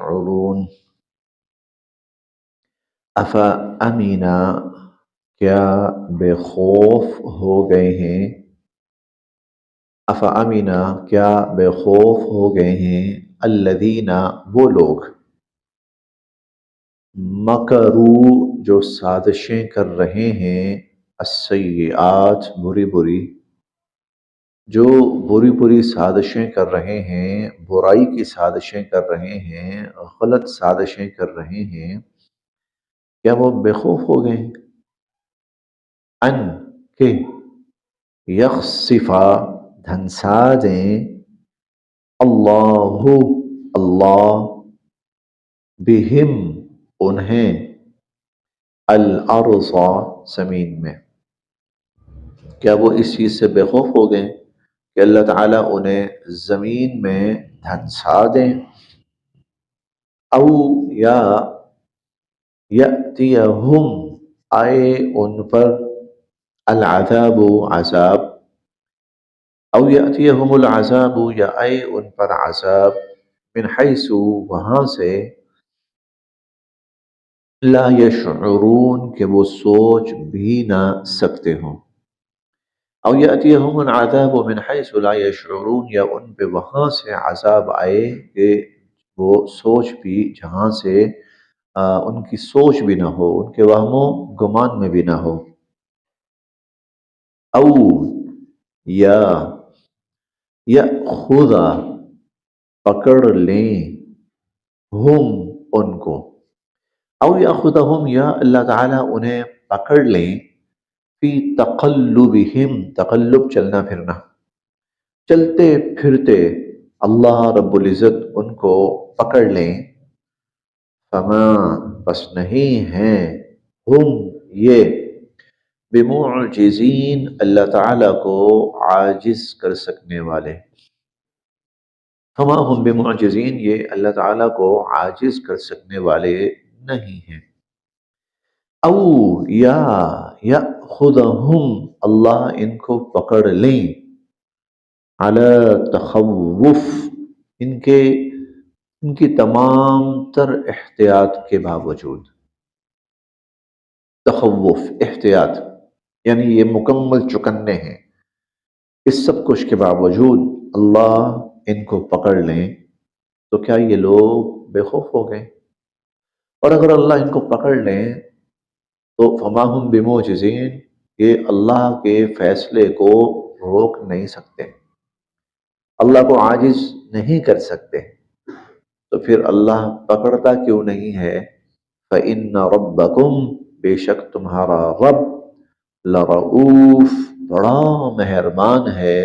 يشعرون افامنا کیا بے خوف ہو گئے ہیں، افامنا کیا بے خوف ہو گئے ہیں، الذین وہ لوگ، مکرو جو سازشیں کر رہے ہیں، السیئات بری بری، جو بری بری سازشیں کر رہے ہیں، برائی کی سازشیں کر رہے ہیں، غلط سازشیں کر رہے ہیں، کیا وہ بے خوف ہو گئے ہیں؟ ان کہ یخسفا دھنسا دیں، اللہ اللہ بہم انہیں، الارض زمین میں، کیا وہ اس چیز سے بے خوف ہو گئے کہ اللہ تعالیٰ انہیں زمین میں دھنسا دیں، او یا یأتیہم آئے ان پر العذاب عذاب، او یأتیہم العذاب یا آئے ان پر عذاب، من حیث وہاں سے، لا یشعرون کہ وہ سوچ بھی نہ سکتے ہوں، او یأتیہم العذاب من حیث لا یشعرون یا ان پہ وہاں سے عذاب آئے کہ وہ سوچ بھی جہاں سے ان کی سوچ بھی نہ ہو، ان کے وہم و گمان میں بھی نہ ہو، او یا یأخذ پکڑ لیں ہم ان کو، او یأخذہم یا اللہ تعالیٰ انہیں پکڑ لیں، فی تقلبہم تقلب چلنا پھرنا، چلتے پھرتے اللہ رب العزت ان کو پکڑ لیں، فما بس نہیں ہیں ہم یہ بمعجزین اللہ تعالیٰ کو عاجز کر سکنے والے، فما ہم بمعجزین یہ اللہ تعالیٰ کو عاجز کر سکنے والے نہیں ہیں، او یا یأخذہم اللہ ان کو پکڑ لیں، علی تخوف ان کی تمام تر احتیاط کے باوجود، تخوف احتیاط یعنی یہ مکمل چکنے ہیں، اس سب کچھ کے باوجود اللہ ان کو پکڑ لیں تو کیا یہ لوگ بے خوف ہو گئے؟ اور اگر اللہ ان کو پکڑ لیں تو فما ہم بمعجزین یہ اللہ کے فیصلے کو روک نہیں سکتے، اللہ کو عاجز نہیں کر سکتے، تو پھر اللہ پکڑتا کیوں نہیں ہے؟ فَإِنَّ رَبَّكُمْ بے شک تمہارا رب لرؤوف بڑا مہربان ہے،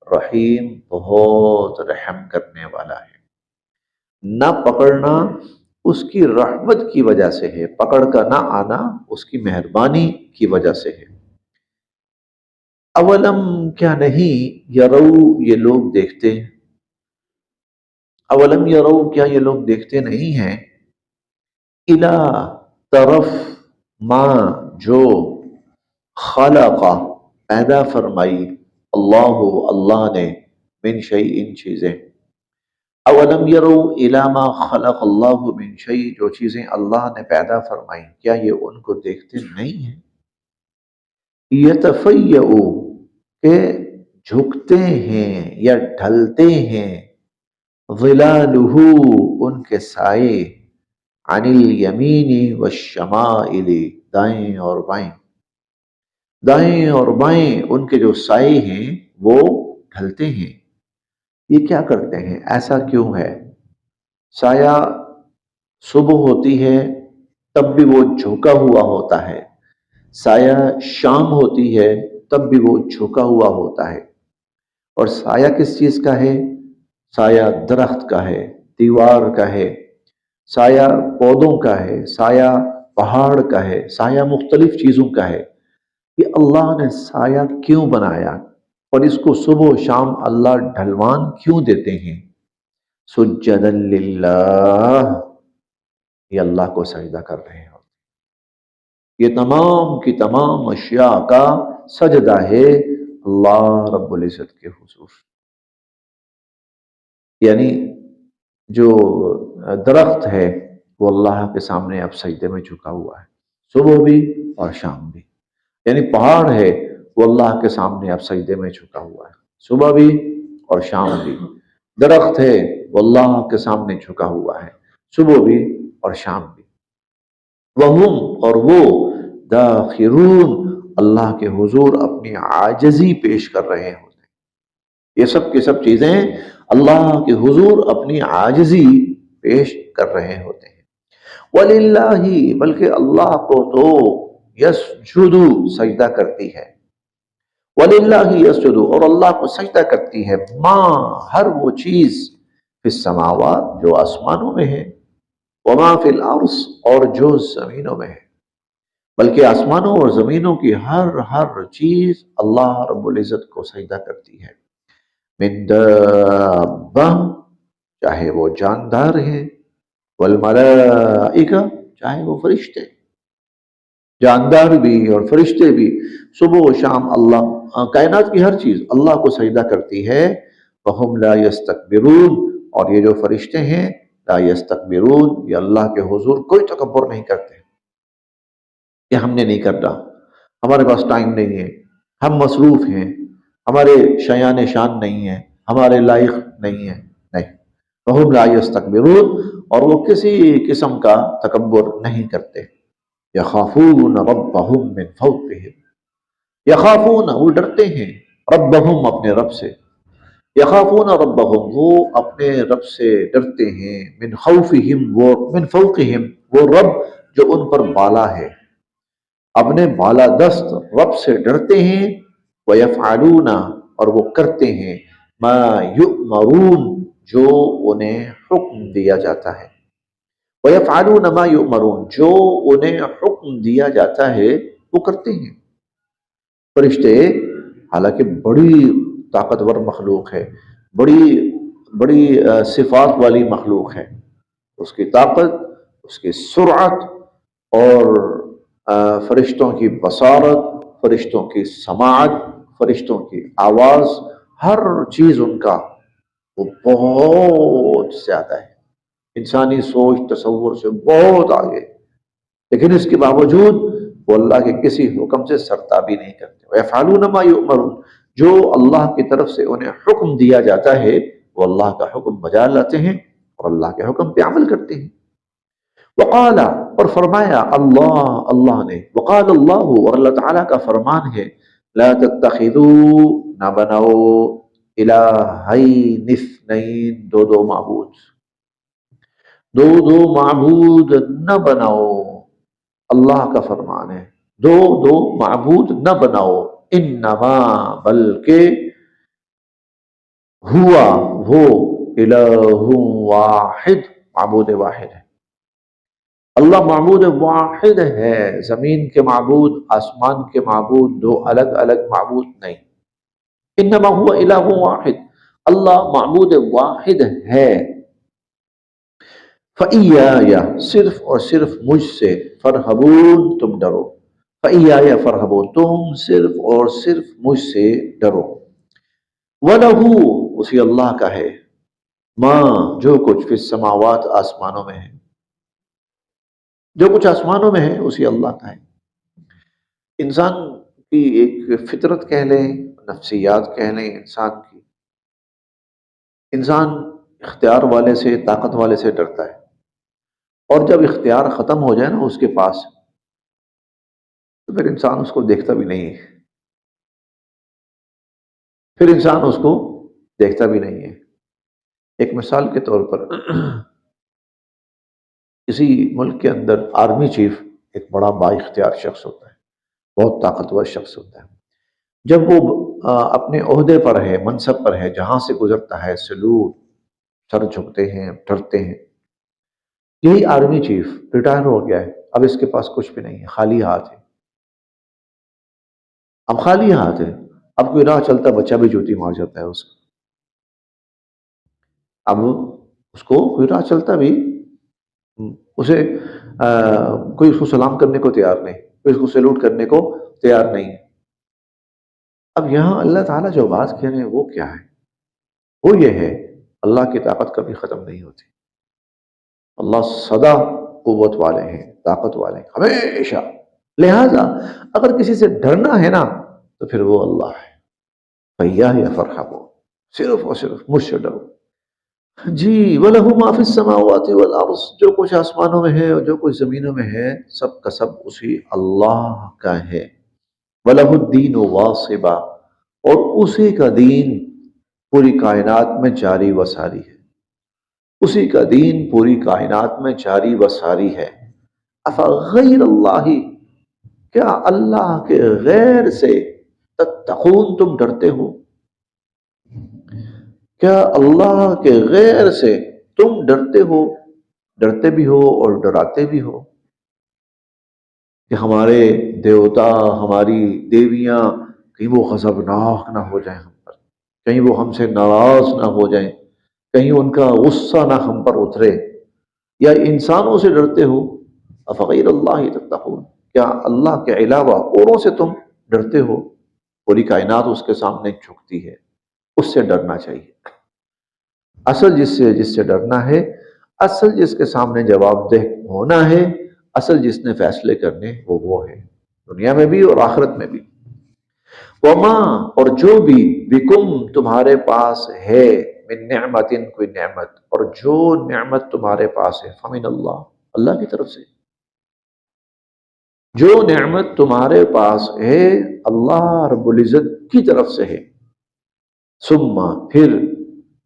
رحیم بہت رحم کرنے والا ہے، نہ پکڑنا اس کی رحمت کی وجہ سے ہے، پکڑ کا نہ آنا اس کی مہربانی کی وجہ سے ہے، اولم کیا نہیں یرو یہ لوگ دیکھتے، اولم یرو کیا یہ لوگ دیکھتے نہیں ہیں، الا طرف ما جو خلق پیدا فرمائی اللہ اللہ نے، من شیء چیزیں، اولم یرو الی ما خلق اللہ من شیء جو چیزیں اللہ نے پیدا فرمائی کیا یہ ان کو دیکھتے نہیں ہیں، یتفیع کہ جھکتے ہیں یا ڈھلتے ہیں، ظلالہ ان کے سائے، عن الیمین والشمائل دائیں اور بائیں، دائیں اور بائیں ان کے جو سائے ہیں وہ ڈھلتے ہیں، یہ کیا کرتے ہیں، ایسا کیوں ہے؟ سایہ صبح ہوتی ہے تب بھی وہ جھکا ہوا ہوتا ہے، سایہ شام ہوتی ہے تب بھی وہ جھکا ہوا ہوتا ہے، اور سایہ کس چیز کا ہے؟ سایہ درخت کا ہے، دیوار کا ہے، سایہ پودوں کا ہے، سایہ پہاڑ کا ہے، سایہ مختلف چیزوں کا ہے، یہ اللہ نے سایہ کیوں بنایا اور اس کو صبح و شام اللہ ڈھلوان کیوں دیتے ہیں؟ سجدا للہ یہ اللہ کو سجدہ کر رہے ہیں، یہ تمام کی تمام اشیاء کا سجدہ ہے اللہ رب العزت کے حضور، یعنی جو درخت ہے وہ اللہ کے سامنے اب سجدے میں جھکا ہوا ہے، صبح بھی اور شام بھی. یعنی پہاڑ ہے وہ اللہ کے سامنے اب سجدے میں جھکا ہوا ہے، صبح بھی اور شام بھی. درخت ہے وہ اللہ کے سامنے جھکا ہوا ہے، صبح بھی اور شام بھی. وہم اور وہ داخرون اللہ کے حضور اپنی عاجزی پیش کر رہے ہوتے ہیں. یہ سب کی سب چیزیں اللہ کے حضور اپنی عاجزی پیش کر رہے ہوتے ہیں. وَلِلَّهِ بلکہ اللہ کو تو یسجد سجدہ کرتی ہے. وَلِلَّهِ یسجد اور اللہ کو سجدہ کرتی ہے ماں ہر وہ چیز فی السماوات جو آسمانوں میں ہے، وما فی الارض اور جو زمینوں میں ہے. بلکہ آسمانوں اور زمینوں کی ہر چیز اللہ رب العزت کو سجدہ کرتی ہے. من دابہ چاہے وہ جاندار ہیں، والملائکہ چاہے وہ فرشتے، جاندار بھی اور فرشتے بھی صبح و شام اللہ کائنات کی ہر چیز اللہ کو سجدہ کرتی ہے. وہم لا یستکبرون اور یہ جو فرشتے ہیں لا یستکبرون یہ اللہ کے حضور کوئی تکبر نہیں کرتے کہ ہم نے نہیں کرنا، ہمارے پاس ٹائم نہیں ہے، ہم مصروف ہیں، ہمارے شایان شان نہیں ہیں، ہمارے لائق نہیں ہیں. نہیں، وہم لا یستکبرون اور وہ کسی قسم کا تکبر نہیں کرتے. یخافون ربہم من فوقہم یخافون وہ ڈرتے ہیں، ربہم اپنے رب سے، یخافون ربہم وہ اپنے رب سے ڈرتے ہیں، من خوفہم وہ من فوقہم وہ رب جو ان پر بالا ہے، اپنے بالا دست رب سے ڈرتے ہیں. وَيَفْعَلُونَ اور وہ کرتے ہیں مَا يُؤْمَرُونَ جو انہیں حکم دیا جاتا ہے. وَيَفْعَلُونَ مَا يُؤْمَرُونَ جو انہیں حکم دیا جاتا ہے وہ کرتے ہیں. فرشتے حالانکہ بڑی طاقتور مخلوق ہے، بڑی بڑی صفات والی مخلوق ہے، اس کی طاقت، اس کی سرعت اور فرشتوں کی بصارت، فرشتوں کی سماعت، فرشتوں کی آواز، ہر چیز ان کا وہ بہت زیادہ ہے، انسانی سوچ تصور سے بہت آگے. لیکن اس کے باوجود وہ اللہ کے کسی حکم سے سرتابی نہیں کرتے. وَيَفْعَلُونَ مَا يُؤْمَرُونَ جو اللہ کی طرف سے انہیں حکم دیا جاتا ہے وہ اللہ کا حکم بجا لاتے ہیں اور اللہ کے حکم پہ عمل کرتے ہیں. وقال اور فرمایا اللہ نے، وقال اللہ اور اللہ تعالیٰ کا فرمان ہے، لا تتخذوا نہ بناؤ الہین اثنین دو معبود، دو معبود نہ بناؤ. اللہ کا فرمان ہے دو معبود نہ بناؤ. انما بلکہ ہوا وہ الہ واحد معبود واحد ہے. اللہ معبود واحد ہے، زمین کے معبود، آسمان کے معبود، دو الگ الگ معبود نہیں. انما ہوا الہ واحد اللہ معبود واحد ہے. فَإِيَّايَ صرف اور صرف مجھ سے، فرحبون تم ڈرو، فَإِيَّايَ فرحبون تم صرف اور صرف مجھ سے ڈرو. وَلَهُ اسی اللہ کا ہے، ماں جو کچھ فی السماوات آسمانوں میں ہے، جو کچھ آسمانوں میں ہے اسی اللہ کا ہے. انسان کی ایک فطرت کہہ لیں، نفسیات کہہ لیں انسان کی، انسان اختیار والے سے، طاقت والے سے ڈرتا ہے، اور جب اختیار ختم ہو جائے نا اس کے پاس تو پھر انسان اس کو دیکھتا بھی نہیں ہے، پھر انسان اس کو دیکھتا بھی نہیں ہے. ایک مثال کے طور پر کسی ملک کے اندر آرمی چیف ایک بڑا با اختیار شخص ہوتا ہے، بہت طاقتور شخص ہوتا ہے. جب وہ اپنے عہدے پر ہے، منصب پر ہے، جہاں سے گزرتا ہے سلوٹ، سر جھکتے ہیں، ڈرتے ہیں. یہی آرمی چیف ریٹائر ہو گیا ہے، اب اس کے پاس کچھ بھی نہیں ہے، خالی ہاتھ ہے. اب خالی ہاتھ ہے، اب کوئی راہ چلتا بچہ بھی جوتی مار جاتا ہے اس کو. اب اس کو کوئی راہ چلتا بھی اسے کوئی اس کو سلام کرنے کو تیار نہیں، کوئی اس کو سیلوٹ کرنے کو تیار نہیں ہے. اب یہاں اللہ تعالیٰ جو بات کہہ رہے ہیں وہ کیا ہے؟ وہ یہ ہے اللہ کی طاقت کبھی ختم نہیں ہوتی، اللہ سدا قوت والے ہیں، طاقت والے ہیں ہمیشہ۔ لہذا اگر کسی سے ڈرنا ہے نا تو پھر وہ اللہ ہے، فَإِيَّاهَ فَارْهَبُونِ، صرف اور صرف مجھ سے ڈرو۔ جی، وَلَهُ مَا فِي السَّمَاوَاتِ وَالْأَرْضِ، جو کچھ آسمانوں میں ہے اور جو کچھ زمینوں میں ہے سب کا سب اسی اللہ کا ہے۔ وَلَهُ الدِّينُ وَاصِبًا، اور اسی کا دین پوری کائنات میں جاری و ساری ہے، اسی کا دین پوری کائنات میں جاری و ساری ہے۔ افغیر اللہ، کیا اللہ کے غیر سے تتقون، تم ڈرتے ہو؟ کیا اللہ کے غیر سے تم ڈرتے ہو؟ ڈرتے بھی ہو اور ڈراتے بھی ہو کہ ہمارے دیوتا، ہماری دیویاں کہیں وہ غضبناک نہ ہو جائیں ہم پر، کہیں وہ ہم سے ناراض نہ ہو جائیں، کہیں ان کا غصہ نہ ہم پر اترے، یا انسانوں سے ڈرتے ہو؟ افغیر اللہ تتقون، کیا اللہ کے علاوہ اوروں سے تم ڈرتے ہو؟ پوری کائنات اس کے سامنے جھکتی ہے، اس سے ڈرنا چاہیے۔ اصل جس سے ڈرنا ہے، اصل جس کے سامنے جواب دہ ہونا ہے، اصل جس نے فیصلے کرنے وہ ہے، دنیا میں بھی اور آخرت میں بھی۔ وما، اور جو بھی، بکم تمہارے پاس ہے، من نعمت، کوئی نعمت، اور جو نعمت تمہارے پاس ہے، فمن اللہ، اللہ کی طرف سے، جو نعمت تمہارے پاس ہے اللہ رب العزت کی طرف سے ہے۔ ثم، پھر،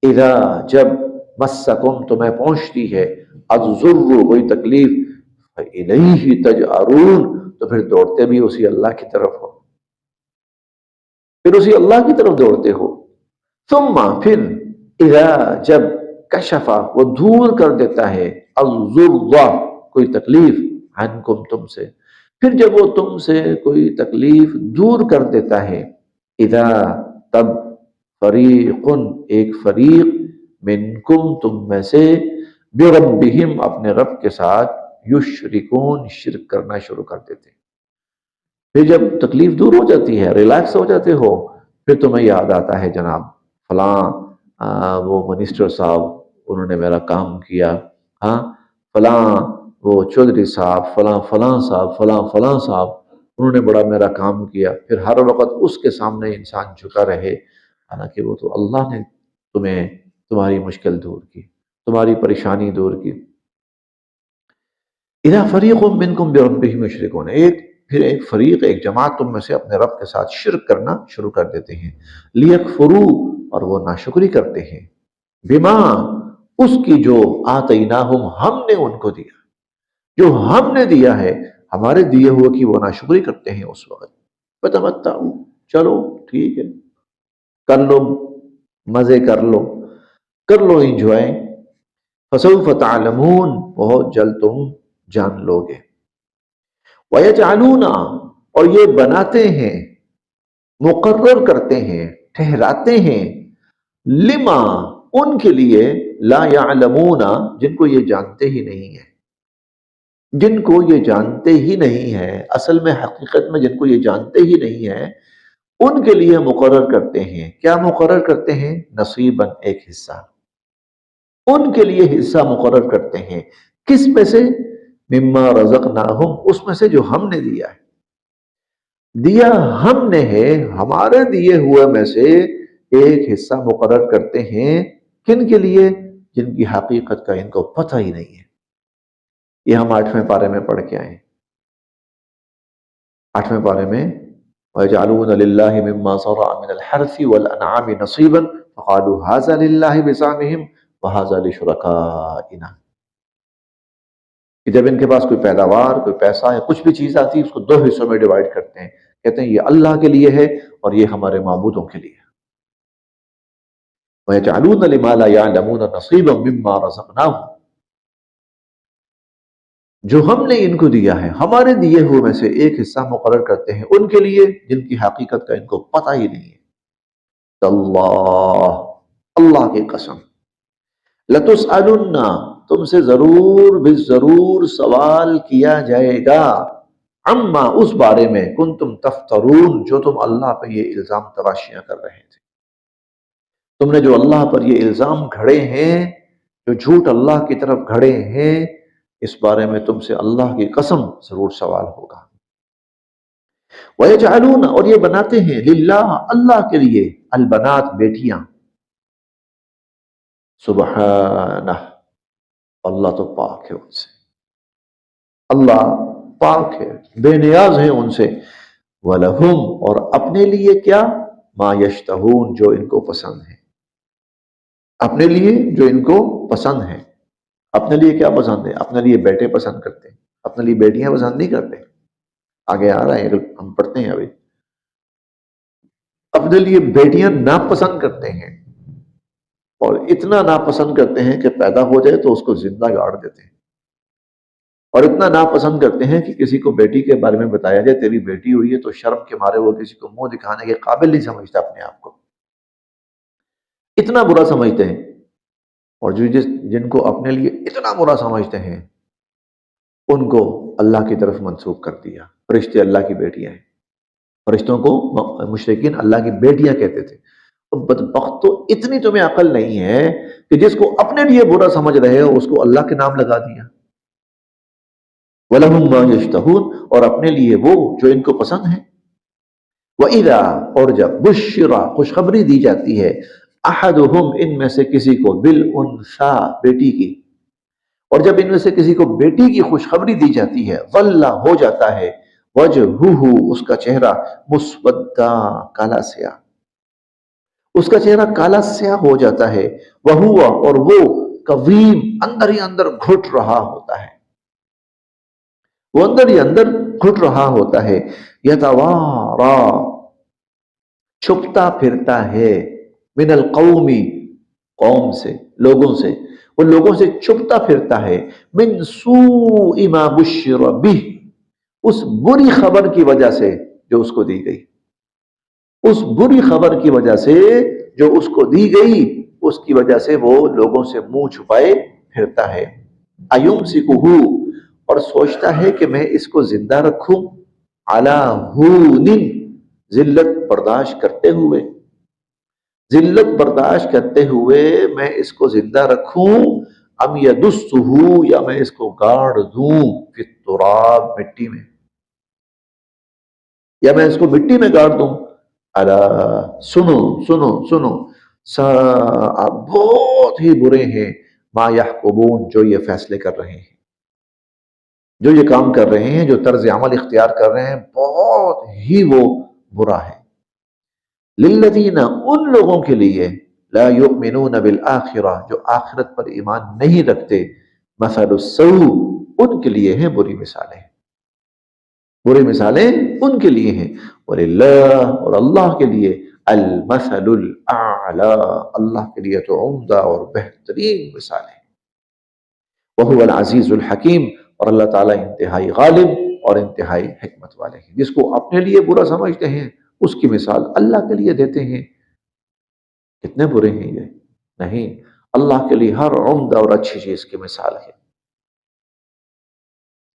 اذا، جب، مسکم، تمہیں پہنچتی ہے، الضر، کوئی تکلیف، فإلیہ تجأرون، تو پھر دوڑتے بھی اسی اللہ کی طرف ہو، پھر اسی اللہ کی طرف دوڑتے ہو۔ ثم، پھر، اذا، جب، کشفا، وہ دور کر دیتا ہے، الضر، کوئی تکلیف، عنکم، تم سے، پھر جب وہ تم سے کوئی تکلیف دور کر دیتا ہے، اذا، تب، فریق، ایک فریق، منکم، تم میں سے، بربہم، اپنے رب کے ساتھ، یشرکون، شرک کرنا شروع کر دیتے ہیں۔ پھر جب تکلیف دور ہو جاتی ہے، ریلیکس ہو جاتے ہو، پھر تمہیں یاد آتا ہے جناب فلاں وہ منسٹر صاحب انہوں نے میرا کام کیا، ہاں فلاں وہ چودھری صاحب، فلاں فلاں صاحب، فلاں فلاں صاحب، انہوں نے بڑا میرا کام کیا۔ پھر ہر وقت اس کے سامنے انسان جھکا رہے، حالانکہ وہ تو اللہ نے تمہیں، تمہاری مشکل دور کی، تمہاری پریشانی دور کی۔ اذا فریق منکم بربہم یشرکون، پھر ایک فریق، ایک جماعت تم میں سے اپنے رب کے ساتھ شرک کرنا شروع کر دیتے ہیں، لیکفروا، اور وہ ناشکری کرتے ہیں، بما، اس کی جو، آتیناہم، ہم نے ان کو دیا، جو ہم نے دیا ہے، ہمارے دیے ہوئے کی وہ ناشکری کرتے ہیں اس وقت۔ فتمتعوا، چلو ٹھیک ہے، کر لو، مزے کر لو انجوائے، فسوف تعلمون، بہت جلد تم جان لو گے۔ وَيَجْعَلُونَ، اور یہ بناتے ہیں، مقرر کرتے ہیں، ٹھہراتے ہیں، لما، ان کے لیے، لا يعلمون، جن کو یہ جانتے ہی نہیں ہے، جن کو یہ جانتے ہی نہیں ہے، اصل میں حقیقت میں جن کو یہ جانتے ہی نہیں ہے، ان کے لیے مقرر کرتے ہیں، کیا مقرر کرتے ہیں؟ نصیباً، ایک حصہ، ان کے لیے حصہ مقرر کرتے ہیں، کس میں سے؟ مما رزقناہم، اس میں سے جو ہم نے دیا ہے، دیا ہم نے ہے، ہمارے دیے ہوئے میں سے ایک حصہ مقرر کرتے ہیں، کن کے لیے؟ جن کی حقیقت کا ان کو پتہ ہی نہیں ہے۔ یہ ہم 8ویں پارے میں پڑھ کے آئے، 8ویں پارے میں، وَيَجْعَلُونَ لِلَّهِ مِمَّا صَرَعَ مِنَ الْحَرْثِ وَالْأَنْعَامِ نَصِيبًا فَقَالُوا هَذَا لِلَّهِ بِزَعْمِهِمْ وَهَذَا لِشُرَكَائِنَا، کہ جب ان کے پاس کوئی پیداوار، کوئی پیسہ یا کچھ بھی چیز آتی ہے، اس کو 2 حصوں میں ڈیوائیڈ کرتے ہیں، کہتے ہیں یہ اللہ کے لیے ہے اور یہ ہمارے معبودوں کے لیے۔ وَيَجْعَلُونَ لِمَا لَا يَعْلَمُونَ نَصِيبًا مِمَّا رَزَقْنَاهُمْ، جو ہم نے ان کو دیا ہے، ہمارے دیے ہوئے میں سے ایک حصہ مقرر کرتے ہیں ان کے لیے جن کی حقیقت کا ان کو پتہ ہی نہیں ہے۔ اللہ، اللہ کی قسم، لَتُسْأَلُنَّ، تم سے ضرور بھی ضرور سوال کیا جائے گا، عما، اس بارے میں، کنتم تفترون، جو تم اللہ پہ یہ الزام تراشیاں کر رہے تھے، تم نے جو اللہ پر یہ الزام گھڑے ہیں، جو جھوٹ اللہ کی طرف گھڑے ہیں، اس بارے میں تم سے اللہ کی قسم ضرور سوال ہوگا۔ وَيَجْعَلُونَ، اور یہ بناتے ہیں، للہ، اللہ کے لیے، البنات، بیٹیاں۔ سبحانہ، اللہ تو پاک ہے ان سے، اللہ پاک ہے، بے نیاز ہے ان سے۔ وَلَهُمْ، اور اپنے لیے کیا، ما یشتہون، جو ان کو پسند ہے، اپنے لیے جو ان کو پسند ہے۔ اپنے لیے کیا پسند ہے؟ اپنے لیے بیٹے پسند کرتے ہیں، اپنے لیے بیٹیاں پسند نہیں کرتے۔ آگے آ رہا ہے، اگر ہم پڑھتے ہیں ابھی، اپنے لیے بیٹیاں ناپسند کرتے ہیں، اور اتنا ناپسند کرتے ہیں کہ پیدا ہو جائے تو اس کو زندہ گاڑ دیتے ہیں، اور اتنا ناپسند کرتے ہیں کہ کسی کو بیٹی کے بارے میں بتایا جائے تیری بیٹی ہوئی ہے تو شرم کے مارے وہ کسی کو منہ دکھانے کے قابل نہیں سمجھتا اپنے آپ کو، اتنا برا سمجھتے ہیں۔ اور جن کو اپنے لیے اتنا برا سمجھتے ہیں، ان کو اللہ کی طرف منسوب کر دیا، فرشتے اللہ کی بیٹیاں ہیں۔ فرشتوں کو مشرکین اللہ کی بیٹیاں کہتے تھے۔ تو بدبختو، اتنی تمہیں عقل نہیں ہے کہ جس کو اپنے لیے برا سمجھ رہے ہو اس کو اللہ کے نام لگا دیا۔ وَلَهُمْ مَا يَشْتَهُونَ، اور اپنے لیے وہ جو ان کو پسند ہے۔ وَإِذَا، اور جب، بُشِّرَ، خوشخبری دی جاتی ہے، أَحَدُهُمْ، ان میں سے کسی کو، بِالْأُنثىٰ، بیٹی کی، اور جب ان میں سے کسی کو بیٹی کی خوشخبری دی جاتی ہے، ظَلَّ، ہو جاتا ہے، وَجْهُهُ، اس کا چہرہ، مُسْوَدًّا، کالا سیاہ، اس کا چہرہ کالا سیاہ ہو جاتا ہے، وَهُوَ، اور وہ، کظیم، اندر ہی اندر گھٹ رہا ہوتا ہے، وہ اندر ہی اندر گھٹ رہا ہوتا ہے، یتوارا، چھپتا پھرتا ہے، من القوم، قوم سے، لوگوں سے، وہ لوگوں سے چھپتا پھرتا ہے، من سوء ما بشر بہ، اس بری خبر کی وجہ سے جو اس کو دی گئی، اس بری خبر کی وجہ سے جو اس کو دی گئی، اس کی وجہ سے وہ لوگوں سے منہ چھپائے پھرتا ہے۔ ایمسکہ، اور سوچتا ہے کہ میں اس کو زندہ رکھوں، علی ہون، ذلت برداشت کرتے ہوئے، ذلت برداشت کرتے ہوئے میں اس کو زندہ رکھوں، ام یدسہ، یا میں اس کو گاڑ دوں، فی التراب، مٹی میں، یا میں اس کو مٹی میں گاڑ دوں۔ الا، سنو سنو سنو، ساء، بہت ہی برے ہیں، ما یحکمون، جو یہ فیصلے کر رہے ہیں، جو یہ کام کر رہے ہیں، جو طرز عمل اختیار کر رہے ہیں، بہت ہی وہ برا ہے۔ للذین، ان لوگوں کے لیے، لا یؤمنون بالآخرہ، جو آخرت پر ایمان نہیں رکھتے، مثل السوء، ان کے لیے ہیں بری مثالیں، بری مثالیں ان کے لیے ہیں۔ وللہ، اور اللہ کے لیے، المثل الاعلی، اللہ کے لیے تو عمدہ اور بہترین مثال ہے۔ وہو العزیز الحکیم، اور اللہ تعالیٰ انتہائی غالب اور انتہائی حکمت والے ہیں۔ جس کو اپنے لیے برا سمجھتے ہیں اس کی مثال اللہ کے لیے دیتے ہیں، کتنے برے ہیں یہ؟ نہیں، اللہ کے لیے ہر عمدہ اور اچھی چیز کی مثال ہے۔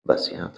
بس یہاں